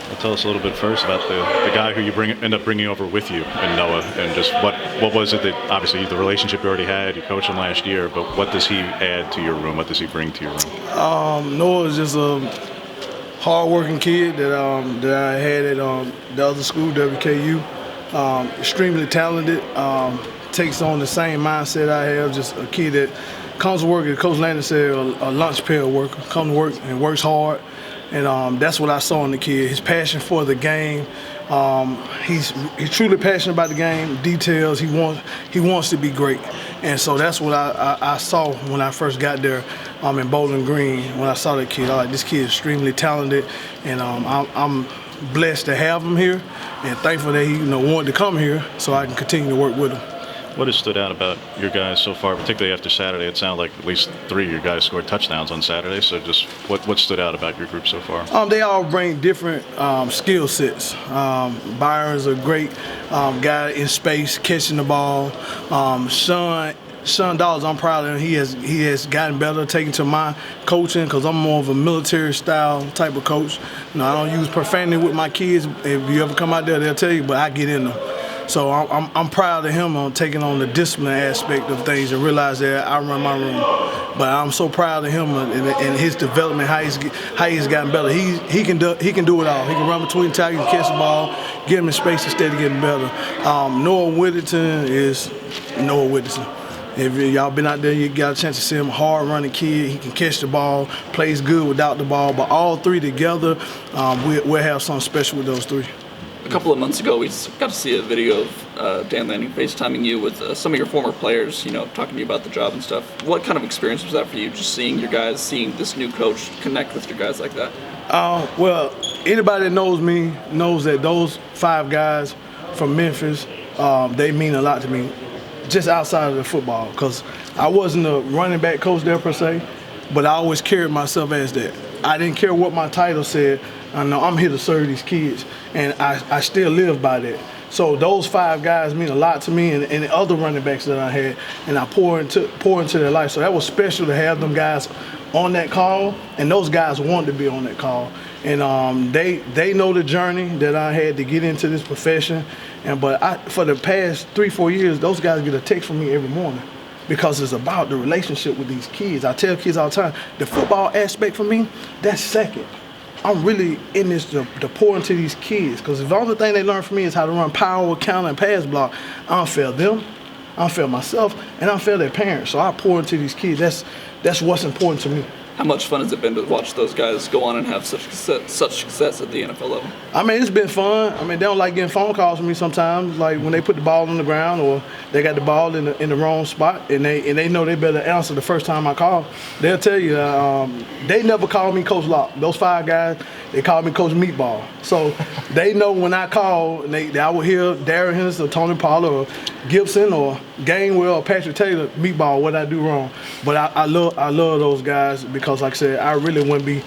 Well, tell us a little bit first about the guy who you end up bringing over with you in Noah, and just what was it that, obviously the relationship you already had, you coached him last year, but what does he add to your room? What does he bring to your room? Noah is just a hard-working kid that I had at the other school, WKU. Extremely talented. Takes on the same mindset I have. Just a kid that comes to work, as Coach Landon said, a lunch pail worker. Comes to work and works hard. And that's what I saw in the kid. His passion for the game. He's truly passionate about the game. Details. He wants to be great. And so that's what I saw when I first got there in Bowling Green. When I saw that kid, I was like, this kid is extremely talented, and I'm blessed to have him here, and thankful that he wanted to come here so I can continue to work with him. What has stood out about your guys so far, particularly after Saturday? It sounded like at least 3 of your guys scored touchdowns on Saturday. So just what stood out about your group so far? They all bring different skill sets. Byron's a great guy in space, catching the ball. Sean Dawes, I'm proud of him. He has gotten better, taking to my coaching, because I'm more of a military style type of coach. I don't use profanity with my kids. If you ever come out there, they'll tell you, but I get in them. So I'm proud of him on taking on the discipline aspect of things and realize that I run my room. But I'm so proud of him and his development, how he's gotten better. He can do it all. He can run between tackles, catch the ball, get him in space instead of getting better. Noah Whittington is Noah Whittington. If y'all been out there, you got a chance to see him. Hard-running kid. He can catch the ball, plays good without the ball. But all three together, we'll have something special with those three. A couple of months ago, we got to see a video of Dan Lanning FaceTiming you with some of your former players, talking to you about the job and stuff. What kind of experience was that for you, just seeing your guys, seeing this new coach connect with your guys like that? Well, anybody that knows me knows that those 5 guys from Memphis, they mean a lot to me, just outside of the football, because I wasn't a running back coach there per se, but I always carried myself as that. I didn't care what my title said. I know I'm here to serve these kids, and I still live by that. So those 5 guys mean a lot to me, and the other running backs that I had, and I pour into their life. So that was special to have them guys on that call, and those guys wanted to be on that call. And they know the journey that I had to get into this profession. But for the past 3-4 years, those guys get a text from me every morning, because it's about the relationship with these kids. I tell kids all the time, the football aspect for me, that's second. I'm really in this to pour into these kids, because the only thing they learn from me is how to run power, counter, and pass block. I don't fail them, I don't fail myself, and I don't fail their parents. So I pour into these kids. That's what's important to me. How much fun has it been to watch those guys go on and have such success at the NFL level? I mean, it's been fun. They don't like getting phone calls from me sometimes, like when they put the ball on the ground or they got the ball in the wrong spot, and they know they better answer the first time I call. They'll tell you, they never call me Coach Lock. Those 5 guys, they call me Coach Meatball. So they know when I call, I will hear Darren Henderson or Tony Pollard or Gibson or Gainwell or Patrick Taylor, Meatball, what I do wrong. But I love those guys, because like I said, I really wouldn't be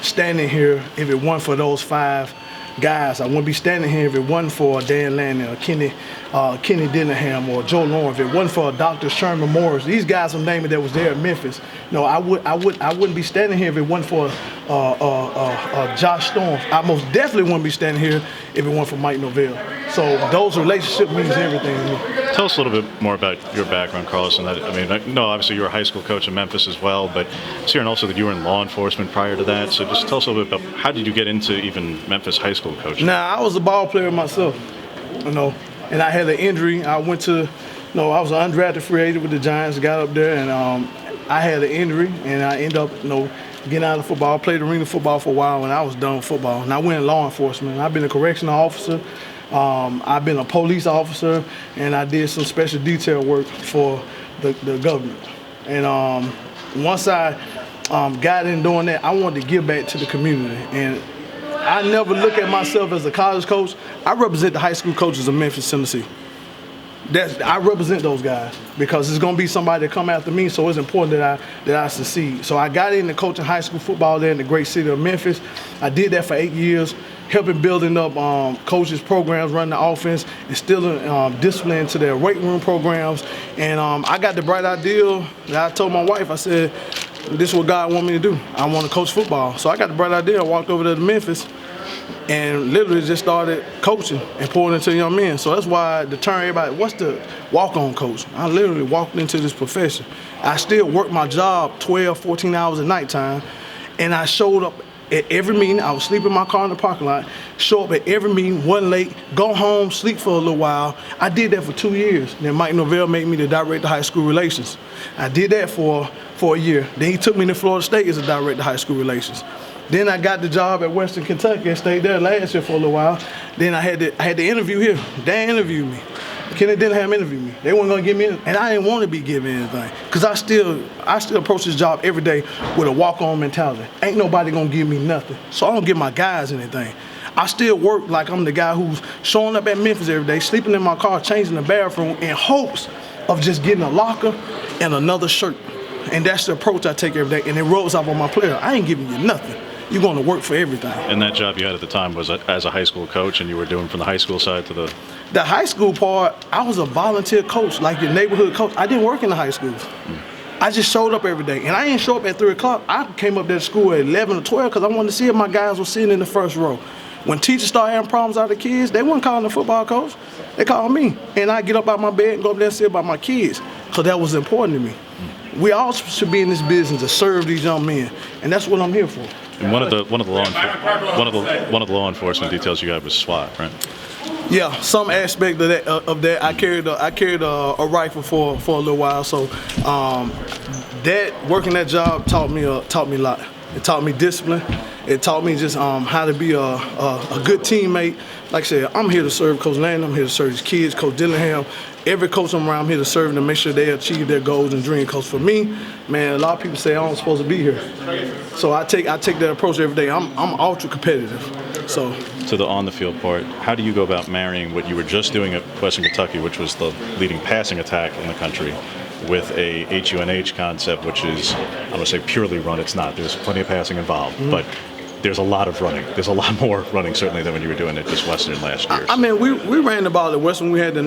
standing here if it weren't for those 5 guys. I wouldn't be standing here if it wasn't for Dan Lanning or Kenny Denningham or Joe Lawrence. If it wasn't for Dr. Sherman Morris, these guys I'm naming that was there at Memphis. I wouldn't be standing here if it wasn't for Josh Storm. I most definitely wouldn't be standing here if it weren't for Mike Norvell. So those relationships means everything to me. Tell us a little bit more about your background, Carlos. And I know obviously you were a high school coach in Memphis as well, but it's hearing also that you were in law enforcement prior to that. So just tell us a little bit about how did you get into even Memphis high school coaching? I was a ball player myself, and I had an injury. I went to, I was an undrafted free agent with the Giants, got up there, and I had an injury, and I ended up, getting out of football. I played arena football for a while when I was done with football, and I went in law enforcement. I've been a correctional officer. I've been a police officer, and I did some special detail work for the government. And once I got in doing that, I wanted to give back to the community. And I never look at myself as a college coach. I represent the high school coaches of Memphis, Tennessee. I represent those guys, because it's going to be somebody that come after me, so it's important that I succeed. So I got into coaching high school football there in the great city of Memphis. I did that for 8 years, helping building up coaches' programs, running the offense, instilling discipline into their weight room programs. And I got the bright idea that I told my wife, I said, this is what God want me to do. I want to coach football. So I got the bright idea. I walked over there to Memphis, and literally just started coaching and pouring into young men. So that's why I determined everybody, what's the walk-on coach? I literally walked into this profession. I still work my job 12, 14 hours at nighttime, and I showed up at every meeting. I would sleep in my car in the parking lot, show up at every meeting, wasn't late, go home, sleep for a little while. I did that for 2 years. Then Mike Norvell made me the director of high school relations. I did that for a year. Then he took me to Florida State as a director of high school relations. Then I got the job at Western Kentucky. I stayed there last year for a little while. Then I had the interview here. Dan interviewed me. Kenny Dillingham interviewed me. They weren't gonna give me anything, and I didn't want to be given anything, cause I still approach this job every day with a walk-on mentality. Ain't nobody gonna give me nothing, so I don't give my guys anything. I still work like I'm the guy who's showing up at Memphis every day, sleeping in my car, changing the bathroom in hopes of just getting a locker and another shirt. And that's the approach I take every day, and it rolls off on my player. I ain't giving you nothing. You're going to work for everything. And that job you had at the time was as a high school coach, and you were doing from the high school side to the... The high school part, I was a volunteer coach, like your neighborhood coach. I didn't work in the high schools. I just showed up every day. And I didn't show up at 3 o'clock. I came up there to school at 11 or 12 because I wanted to see if my guys were sitting in the first row. When teachers started having problems out of the kids, they weren't calling the football coach. They called me. And I get up out of my bed and go up there and see about my kids, because that was important to me. We all should be in this business to serve these young men, and that's what I'm here for. And one of the law enforcement details you had was SWAT, right? Yeah, some aspect of that. I carried a rifle for a little while, so that working that job taught me a lot. It taught me discipline. It taught me just how to be a good teammate. Like I said, I'm here to serve Coach Landon. I'm here to serve his kids, Coach Dillingham. Every coach I'm around, I'm here to serve them, to make sure they achieve their goals and dreams. Because for me, man, a lot of people say I'm supposed to be here. So I take that approach every day. I'm ultra competitive. So to the on-the-field part, how do you go about marrying what you were just doing at Western Kentucky, which was the leading passing attack in the country, with a HUNH concept, which is, I'm going to say purely run. It's not. There's plenty of passing involved, but there's a lot of running. There's a lot more running, certainly, than when you were doing it just Western last year. I mean, we ran the ball at Western. We had the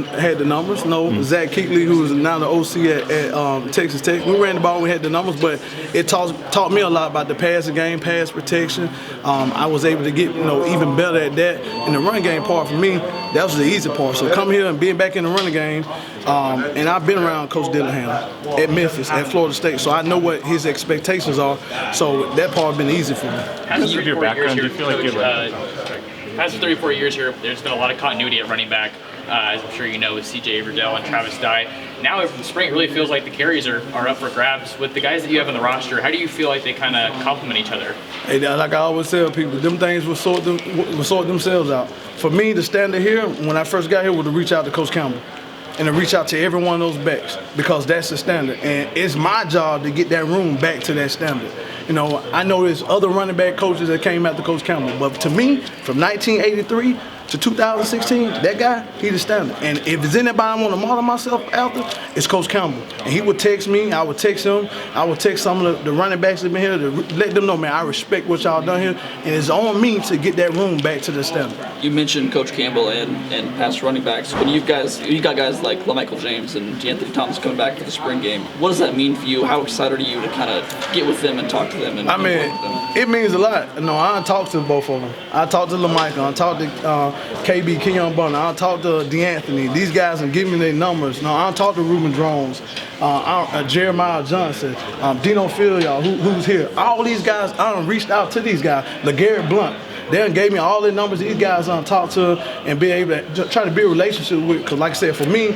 numbers. Zach Keekley, who is now the OC at Texas Tech, we ran the ball. We had the numbers, but it taught me a lot about the passing game, pass protection. I was able to get even better at that. And the run game part for me, that was the easy part. So coming here and being back in the running game, and I've been around Coach Dillingham at Memphis, at Florida State, so I know what his expectations are. So that part has been easy for me. As of your background, do you feel like as of 34 years here, there's been a lot of continuity at running back, as I'm sure you know, with C.J. Averdale and Travis Dye. Now, in the spring, it really feels like the carries are up for grabs. With the guys that you have on the roster, how do you feel like they kind of complement each other? Hey, like I always tell people, them things will sort themselves out. For me, the standard here, when I first got here, was to reach out to Coach Campbell and to reach out to every one of those backs, because that's the standard. And it's my job to get that room back to that standard. I know there's other running back coaches that came after Coach Campbell, but to me, from 1983 to 2016, that guy, he the standard. And if there's anybody I want to model myself after, it's Coach Campbell. And he would text me, I would text him, I would text some of the running backs that have been here to let them know, man, I respect what y'all done here, and it's on me to get that room back to the standard. You mentioned Coach Campbell and past running backs. When you got guys like LaMichael James and DeAnthony Thomas coming back for the spring game, what does that mean for you? How excited are you to kind of get with them and talk to them? And it means a lot. I talked to both of them. I talked to LaMichael. I talked to KB, Kenyon Bunner. I talked to DeAnthony. These guys are giving me their numbers. I talked to Ruben Drones, Jeremiah Johnson, Dino Filial, who's here. All these guys, I reached out to these guys. LeGarrette Blunt. They gave me all the numbers these guys talk to and be able to try to build a relationship with. Because like I said, for me,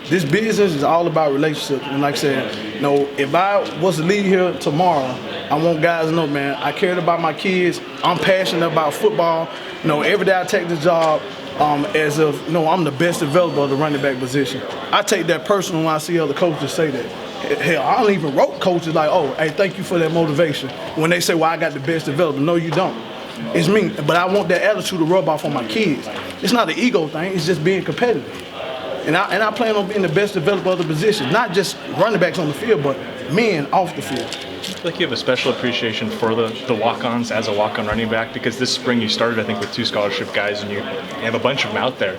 this business is all about relationships. And like I said, if I was to leave here tomorrow, I want guys to know, man, I cared about my kids. I'm passionate about football. Every day I take this job as if, I'm the best developer of the running back position. I take that personal when I see other coaches say that. Hell, I don't even wrote coaches like, oh, hey, thank you for that motivation. When they say, well, I got the best developer. No, you don't. It's me. But I want that attitude to rub off on my kids. It's not an ego thing. It's just being competitive. And I plan on being the best developer of the position, not just running backs on the field, but men off the field. I feel like you have a special appreciation for the walk-ons as a walk-on running back, because this spring you started, I think, with 2 scholarship guys, and you have a bunch of them out there.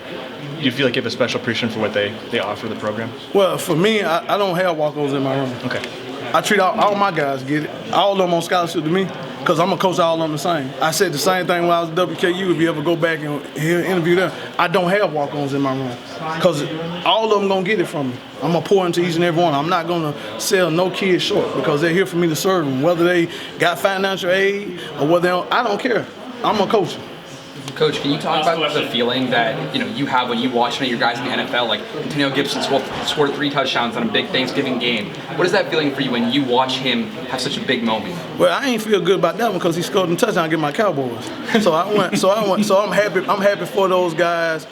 Do you feel like you have a special appreciation for what they offer the program? Well, for me, I don't have walk-ons in my room. Okay. I treat all my guys get it. All of them on scholarship to me. because I'm going to coach all of them the same. I said the same thing when I was at WKU. If you ever go back and hear an interview there, I don't have walk-ons in my room because all of them going to get it from me. I'm going to pour into each and every one. I'm not going to sell no kid short because they're here for me to serve them, whether they got financial aid or whether they don't, I don't care. I'm going to coach them. Coach, can you talk about the feeling that you have when you watch one of your guys in the NFL, like Antonio Gibson scored 3 touchdowns on a big Thanksgiving game? What is that feeling for you when you watch him have such a big moment? Well, I ain't feel good about that one because he scored a touchdown against my Cowboys. So I'm happy. I'm happy for those guys.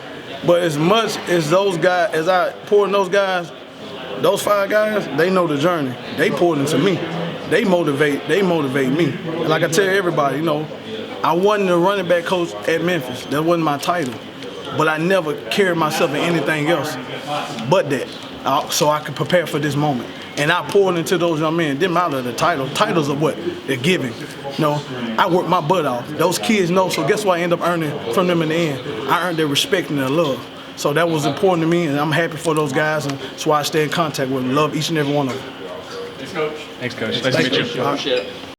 But as much as those guys, as I pour in those guys, those 5 guys, they know the journey. They poured into me. They motivate me. And like I tell everybody, I wasn't a running back coach at Memphis. That wasn't my title. But I never carried myself in anything else but that. So I could prepare for this moment. And I poured into those young men. It didn't matter the title. Titles are what? They're giving. I worked my butt off. Those kids know, so guess what I end up earning from them in the end? I earned their respect and their love. So that was important to me, and I'm happy for those guys, and that's why I stay in contact with them. Love each and every one of them. Thanks, Coach. Thanks, Coach. Nice to meet you. Appreciate it.